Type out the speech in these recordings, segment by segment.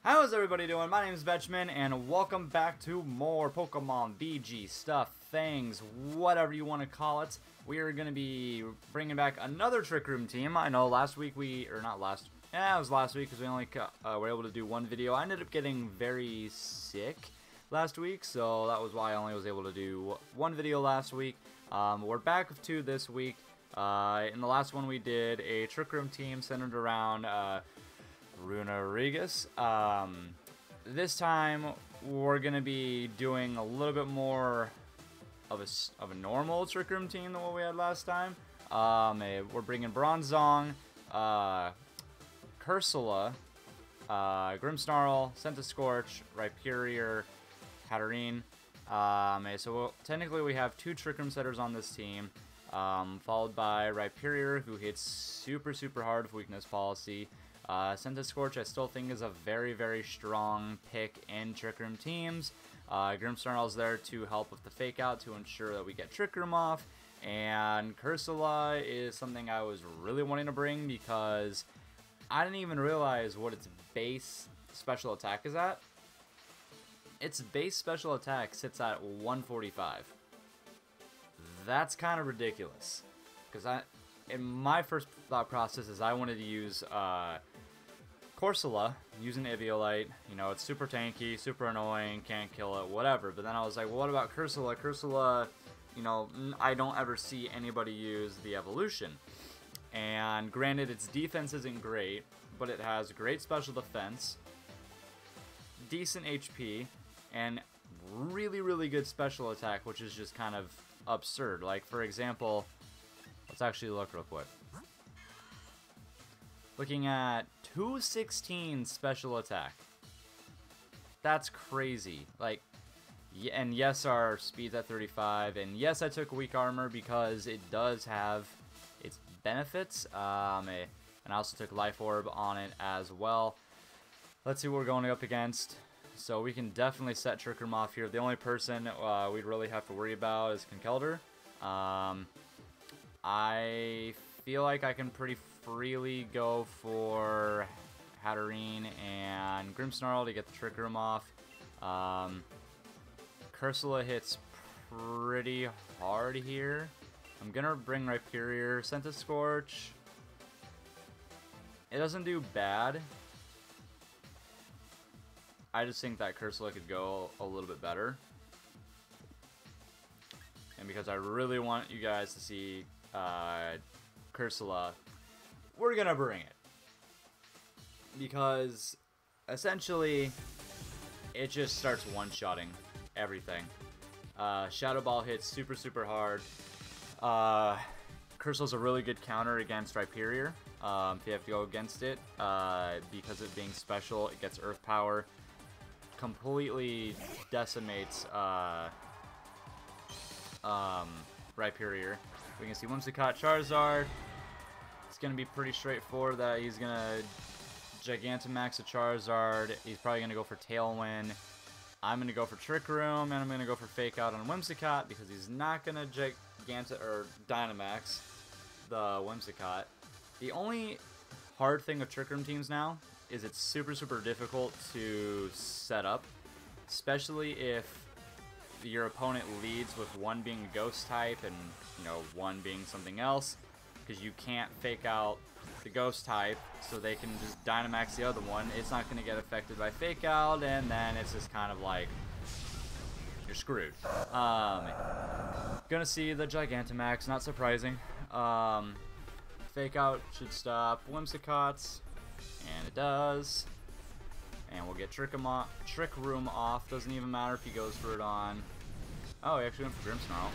How's everybody doing? My name is Vetchman, and welcome back to more Pokemon VG stuff, things, whatever you want to call it. We are going to be bringing back another Trick Room team. I know last week it was last week because we only were able to do one video. I ended up getting very sick last week, so that was why I only was able to do one video last week. We're back with two this week. In the last one we did a Trick Room team centered around Runarigus. This time we're gonna be doing a little bit more of a normal Trick Room team than what we had last time. We're bringing Bronzong, Cursola, Grimmsnarl, Scorch, Rhyperior, Hatterene. So technically we have two Trick Room setters on this team, followed by Rhyperior, who hits super hard with weakness policy. Scorch I still think is a very strong pick in Trick Room teams. Grimmsnarl is there to help with the fake out to ensure that we get Trick Room off, and Cursola is something I was really wanting to bring because I didn't even realize what its base special attack is at. Its base special attack sits at 145. That's kind of ridiculous, because in my first thought process is I wanted to use Cursola, using Eviolite. You know, it's super tanky, super annoying, can't kill it, whatever. But then I was like, well, what about Cursola? Cursola, you know, I don't ever see anybody use the evolution. And granted, its defense isn't great, but it has great special defense, decent HP, and really good special attack, which is just kind of absurd. Like, for example, let's actually look real quick. Looking at 216 special attack. That's crazy. Like, and yes, our speed's at 35, and yes, I took weak armor because it does have its benefits. And I also took Life Orb on it as well. Let's see what we're going up against. So we can definitely set Trick Room off here. The only person we'd really have to worry about is Conkeldurr. I feel like I can pretty freely go for Hatterene and Grimmsnarl to get the Trick Room off. Cursola hits pretty hard here. I'm gonna bring Rhyperior, Scorch. It doesn't do bad. I just think that Cursola could go a little bit better. And because I really want you guys to see Cursola, we're gonna bring it. Because essentially, it just starts one-shotting everything. Shadow Ball hits super hard. Cursola's a really good counter against Rhyperior. If you have to go against it, because of being special, it gets Earth Power. Completely decimates Rhyperior. We can see Whimsicott, Charizard. It's going to be pretty straightforward that he's going to Gigantamax a Charizard. He's probably going to go for Tailwind. I'm going to go for Trick Room, and I'm going to go for Fake Out on Whimsicott because he's not going to Dynamax the Whimsicott. The only hard thing with Trick Room teams now is it's super difficult to set up, especially if your opponent leads with one being a ghost type and, you know, one being something else, because you can't fake out the ghost type, so they can just Dynamax the other one. It's not going to get affected by fake out, and then it's just kind of like you're screwed. Gonna see the Gigantamax, not surprising. Fake out should stop Whimsicott's, and it does. And we'll get Trick Room off. Doesn't even matter if he goes for it on. Oh, he actually went for Grimmsnarl.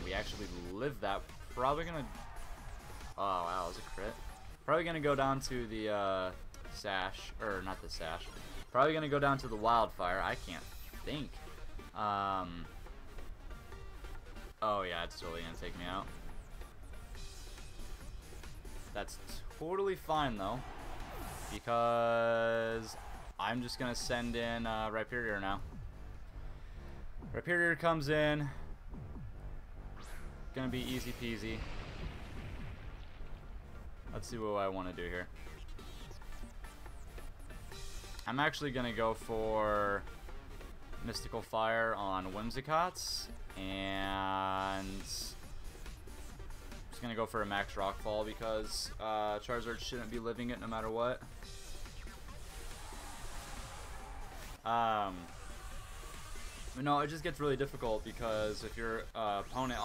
We actually lived that. Probably gonna. Oh wow, that was a crit. Probably gonna go down to the Sash, or not the Sash. Probably gonna go down to the Wildfire. I can't think. Oh yeah, it's totally gonna take me out. That's totally fine though, because I'm just gonna send in Rhyperior now. Rhyperior comes in. Gonna be easy peasy. Let's see what I want to do here. I'm actually going to go for Mystical Fire on Whimsicots, and just going to go for a Max Rockfall because Charizard shouldn't be living it no matter what. But no, it just gets really difficult because if your opponent...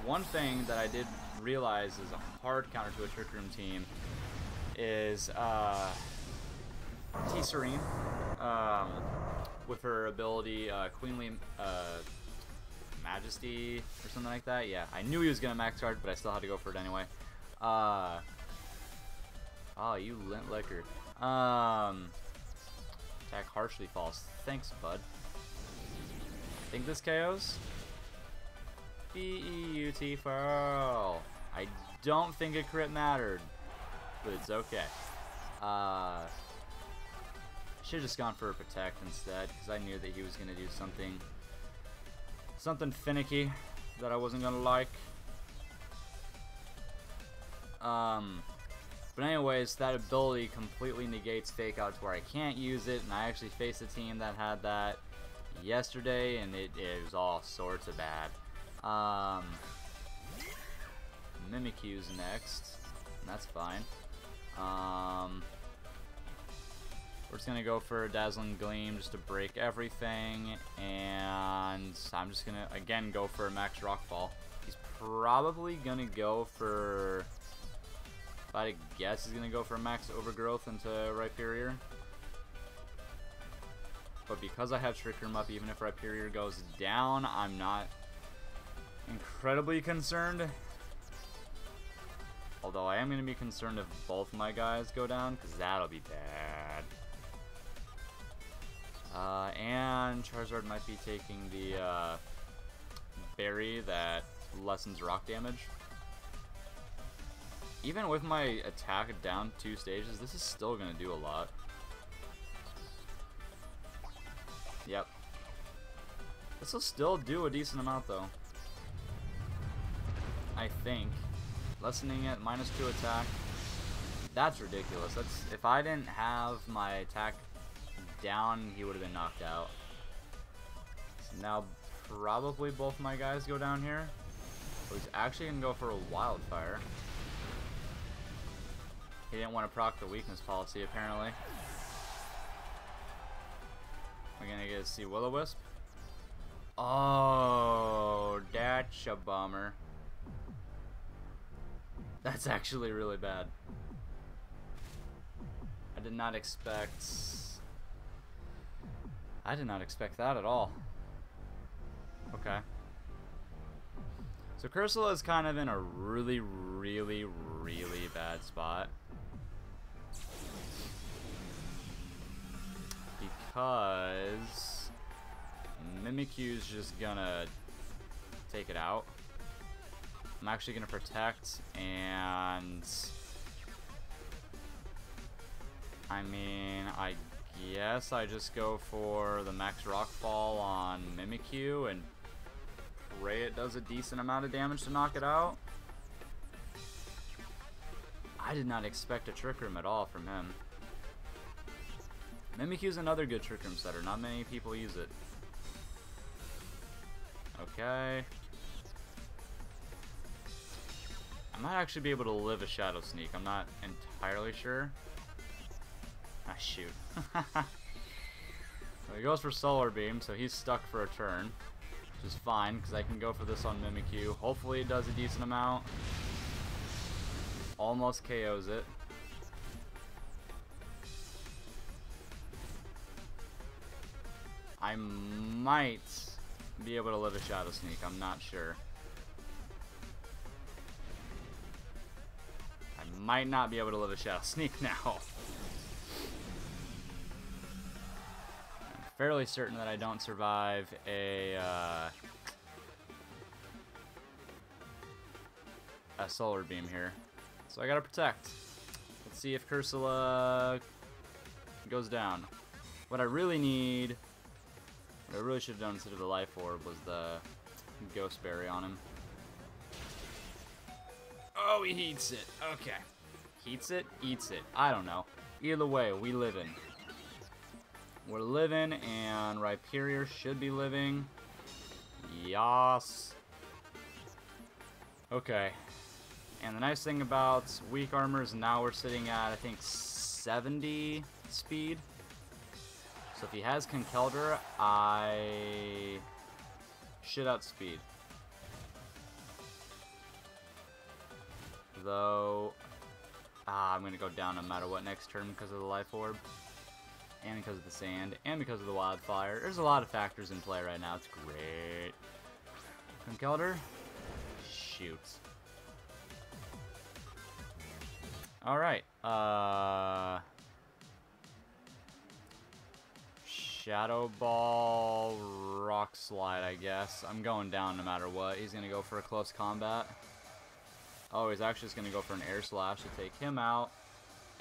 one thing that I did realize is a hard counter to a Trick Room team is T-Serene. With her ability Queenly Majesty or something like that. Yeah, I knew he was going to max guard, but I still had to go for it anyway. Oh, you lint liquor. Attack harshly false. Thanks, bud. I think this KOs. Beautiful. I don't think a crit mattered, but it's okay. Should have just gone for a protect instead, because I knew that he was going to do something finicky that I wasn't going to like. But anyways, that ability completely negates Fake Out to where I can't use it, and I actually faced a team that had that yesterday, and it was all sorts of bad. Mimikyu's next, and that's fine. We're just going to go for a Dazzling Gleam just to break everything, and I'm just going to, again, go for a Max Rockfall. He's probably going to go for, if I had to guess, he's going to go for a Max Overgrowth into Rhyperior. But because I have Trick Room up, even if Rhyperior goes down, I'm not incredibly concerned. Although I am going to be concerned if both my guys go down, because that'll be bad. And Charizard might be taking the berry that lessens rock damage. Even with my attack down 2 stages, this is still going to do a lot. Yep. This will still do a decent amount though. I think. Lessening it, -2 attack. That's ridiculous. That's, if I didn't have my attack down, he would have been knocked out. So now probably both my guys go down here. So he's actually going to go for a Wildfire. He didn't want to proc the weakness policy apparently. We're going to get to see Will-O-Wisp. Oh, that's a bummer. That's actually really bad. I did not expect that at all. Okay. So Cursola is kind of in a really, really, really bad spot. Because Mimikyu's just gonna take it out. I'm actually gonna protect, and I mean, I guess I just go for the Max Rockfall on Mimikyu and pray it does a decent amount of damage to knock it out. I did not expect a Trick Room at all from him. Mimikyu's another good Trick Room setter. Not many people use it. Okay. I might actually be able to live a Shadow Sneak. I'm not entirely sure. Ah, shoot. So he goes for Solar Beam, so he's stuck for a turn. Which is fine, because I can go for this on Mimikyu. Hopefully it does a decent amount. Almost KOs it. I might be able to live a Shadow Sneak. I'm not sure. I might not be able to live a Shadow Sneak now. I'm fairly certain that I don't survive a Solar Beam here. So I gotta protect. Let's see if Cursola goes down. What I really need, what I really should have done instead of the Life Orb, was the Ghost Berry on him. Oh, he heats it. Okay. Heats it? Eats it. I don't know. Either way, we live in. We're living, and Rhyperior should be living. Yas. Okay. And the nice thing about weak armor is now we're sitting at, I think, 70 speed. So if he has Conkeldurr, I should outspeed. Though, I'm going to go down no matter what next turn because of the Life Orb. And because of the sand. And because of the wildfire. There's a lot of factors in play right now. It's great. Conkeldurr? Shoot. Alright. Shadow Ball, Rock Slide, I guess. I'm going down no matter what. He's going to go for a close combat. Oh, he's actually just going to go for an Air Slash to take him out.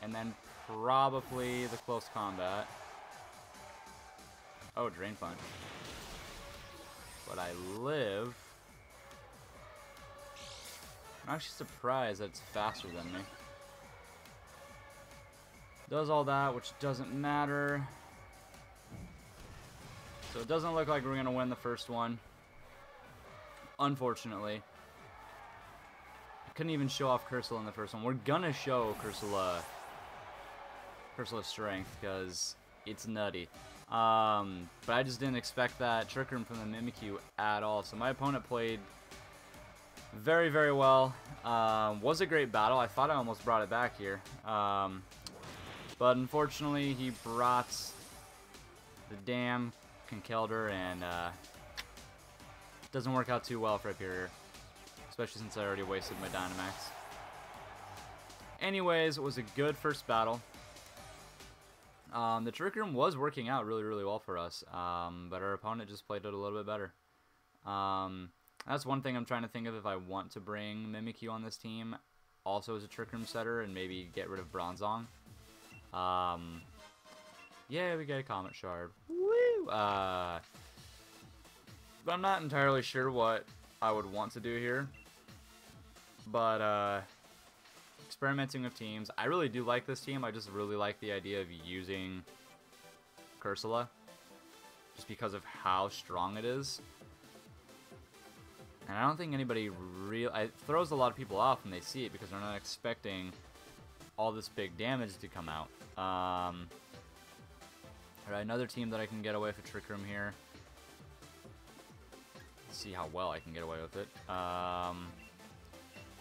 And then probably the close combat. Oh, Drain Punch. But I live. I'm actually surprised that it's faster than me. Does all that, which doesn't matter. So it doesn't look like we're going to win the first one. Unfortunately. I couldn't even show off Cursola in the first one. We're going to show Cursola's strength because it's nutty. But I just didn't expect that Trick Room from the Mimikyu at all. So my opponent played very, very well. Was a great battle. I thought I almost brought it back here. But unfortunately, he brought the damn Conkeldurr, and doesn't work out too well for Rhyperior, especially since I already wasted my Dynamax. Anyways, it was a good first battle. The Trick Room was working out really, really well for us, but our opponent just played it a little bit better. That's one thing I'm trying to think of if I want to bring Mimikyu on this team, also as a Trick Room setter, and maybe get rid of Bronzong. Yeah, we get a Comet Shard. Woo! But I'm not entirely sure what I would want to do here. But, experimenting with teams. I really do like this team. I just really like the idea of using Cursola. Just because of how strong it is. And I don't think anybody it throws a lot of people off when they see it because they're not expecting all this big damage to come out. Alright, another team that I can get away with a Trick Room here. Let's see how well I can get away with it.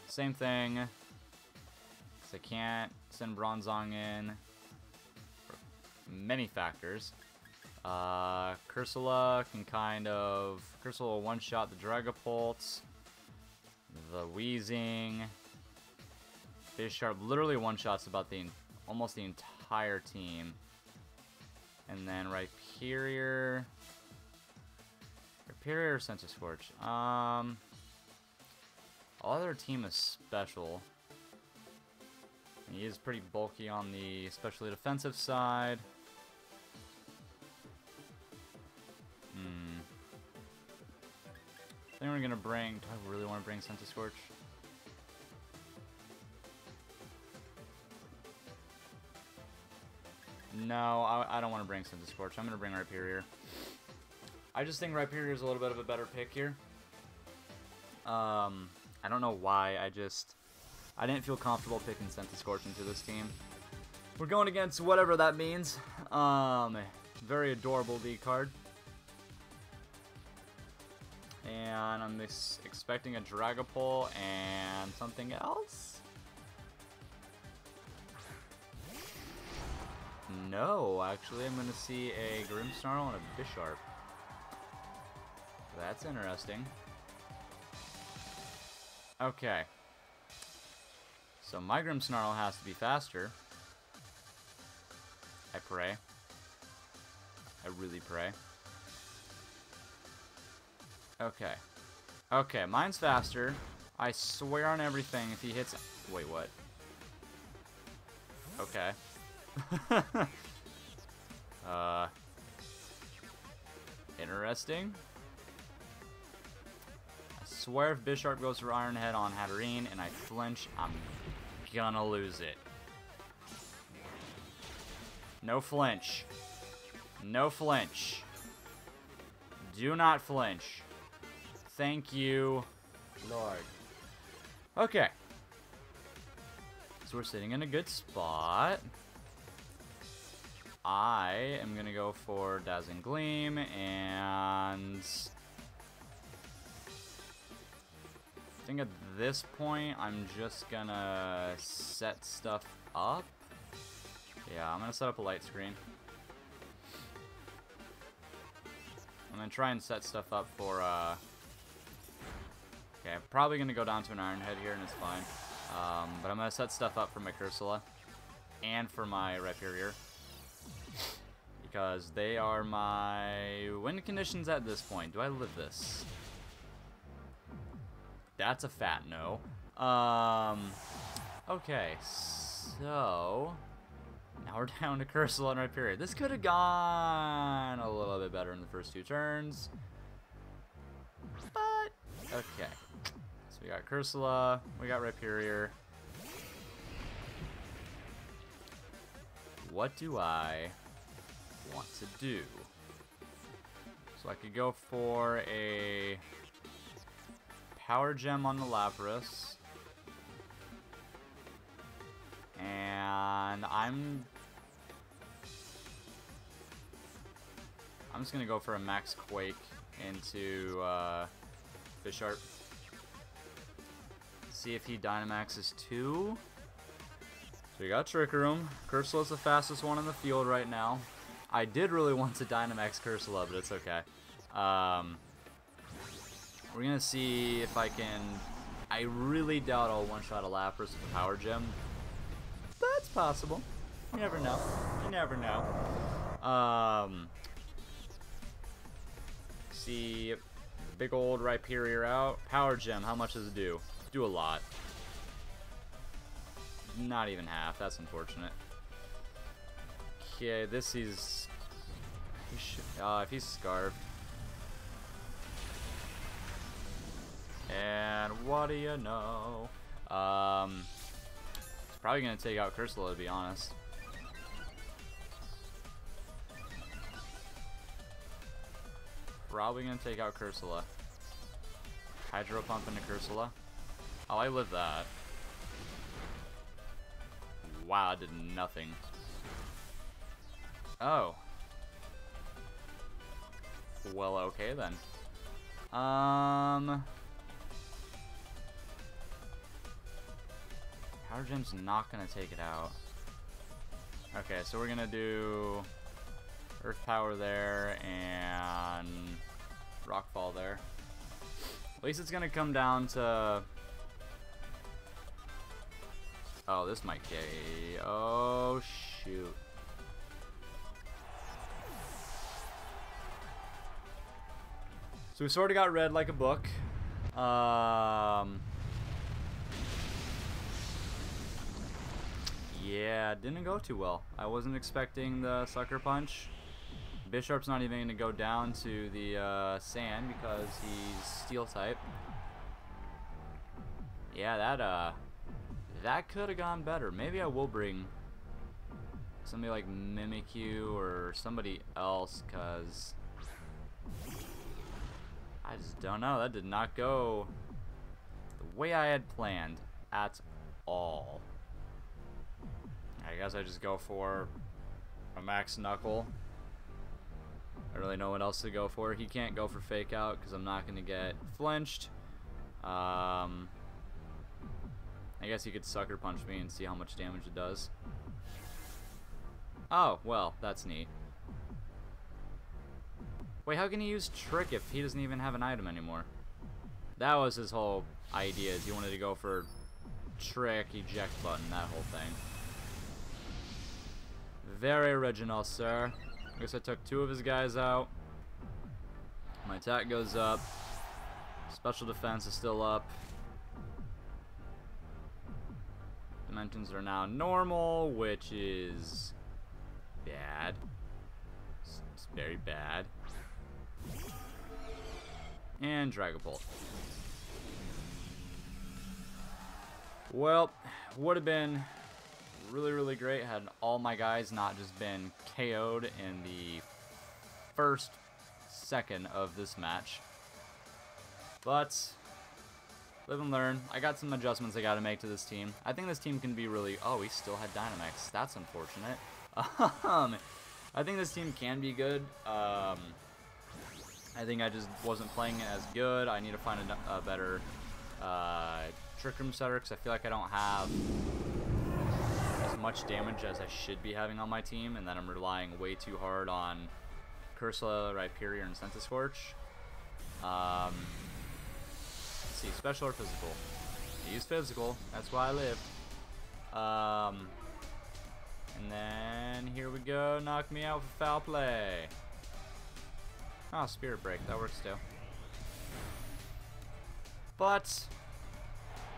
Same thing. Because I can't send Bronzong in for many factors. Cursola can kind of... Cursola one-shot the Dragapult. The Weezing. Bisharp literally one-shots about almost the entire team. And then Rhyperior. Rhyperior or Sense Scorch? All their team is special. And he is pretty bulky on the especially defensive side. I think we're gonna bring. Do I really want to bring Sense Scorch? No, I don't want to bring Sense Scorch. I'm going to bring Rhyperior. I just think Rhyperior is a little bit of a better pick here. I don't know why. I didn't feel comfortable picking Sense Scorch into this team. We're going against whatever that means. Very adorable V card. And I'm expecting a Dragapult and something else. No, actually, I'm going to see a Grimmsnarl and a Bisharp. That's interesting. Okay. So my Grimmsnarl has to be faster. I pray. I really pray. Okay. Okay, mine's faster. I swear on everything if he hits... Wait, what? Okay. Interesting. I swear if Bisharp goes for Iron Head on Hatterene and I flinch, I'm gonna lose it. No flinch. No flinch. Do not flinch. Thank you, Lord. Okay. So we're sitting in a good spot. I am going to go for Dazzling Gleam, and I think at this point, I'm just going to set stuff up. Yeah, I'm going to set up a light screen. I'm going to try and set stuff up for, okay, I'm probably going to go down to an Iron Head here, and it's fine. But I'm going to set stuff up for my Cursola and for my Rhyperior, because they are my win conditions at this point. Do I live this? That's a fat no. Okay, so now we're down to Cursola and Rhyperior. This could have gone a little bit better in the first 2 turns, but okay. So we got Cursola, we got Rhyperior. What do I want to do? So I could go for a Power Gem on the Lapras, and I'm just gonna go for a Max Quake into Bisharp. See if he Dynamaxes too. So we got Trick Room. Cursola's the fastest one in the field right now. I did really want to Dynamax Cursola, but it's okay. We're going to see if I can... I really doubt I'll one-shot a Lapras with a Power Gem. But it's possible. You never know. You never know. See, big old Rhyperior out. Power Gem, how much does it do? Do a lot. Not even half. That's unfortunate. Okay, this is... if he's Scarf. And what do you know? It's probably going to take out Cursola, to be honest. Probably going to take out Cursola. Hydro Pump into Cursola. Oh, I live that. Wow, I did nothing. Oh. Well, okay then. Power Gem's not gonna take it out. Okay, so we're gonna do Earth Power there and Rockfall there. At least it's gonna come down to... Oh, this might K. Oh, shoot. So we sort of got read like a book. Yeah, didn't go too well. I wasn't expecting the Sucker Punch. Bisharp's not even going to go down to the sand because he's Steel type. Yeah, that could have gone better. Maybe I will bring somebody like Mimikyu or somebody else, because I just don't know. That did not go the way I had planned at all. I guess I just go for a Max Knuckle. I really know what else to go for. He can't go for Fake Out because I'm not going to get flinched. I guess he could Sucker Punch me and see how much damage it does. Oh, well, that's neat. Wait, how can he use Trick if he doesn't even have an item anymore? That was his whole idea, is he wanted to go for Trick, Eject Button, that whole thing. Very original, sir. I guess I took 2 of his guys out. My attack goes up. Special defense is still up. Dimensions are now normal, which is bad. It's very bad. And Dragapult. Well, would have been really, really great had all my guys not just been KO'd in the first second of this match. But live and learn. I got some adjustments I got to make to this team. I think this team can be really... Oh, he still had Dynamax. That's unfortunate. I think this team can be good. I think I just wasn't playing it as good. I need to find a better Trick Room setter because I feel like I don't have as much damage as I should be having on my team, and that I'm relying way too hard on Cursola, Rhyperior, and Scorch. Let's see, special or physical? Use physical. That's why I live. And then here we go. Knock me out for foul play. Oh, Spirit Break. That works too. But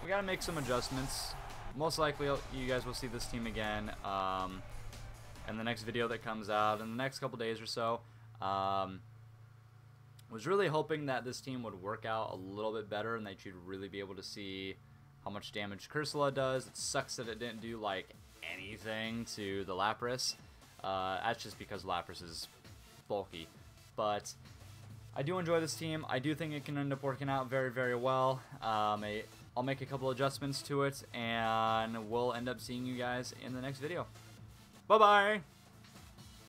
we gotta make some adjustments. Most likely, you guys will see this team again in the next video that comes out in the next couple days or so. Was really hoping that this team would work out a little bit better and that you'd really be able to see how much damage Cursola does. It sucks that it didn't do like anything to the Lapras. That's just because Lapras is bulky. But I do enjoy this team. I do think it can end up working out very, very well. I'll make a couple adjustments to it, and we'll end up seeing you guys in the next video. Bye-bye!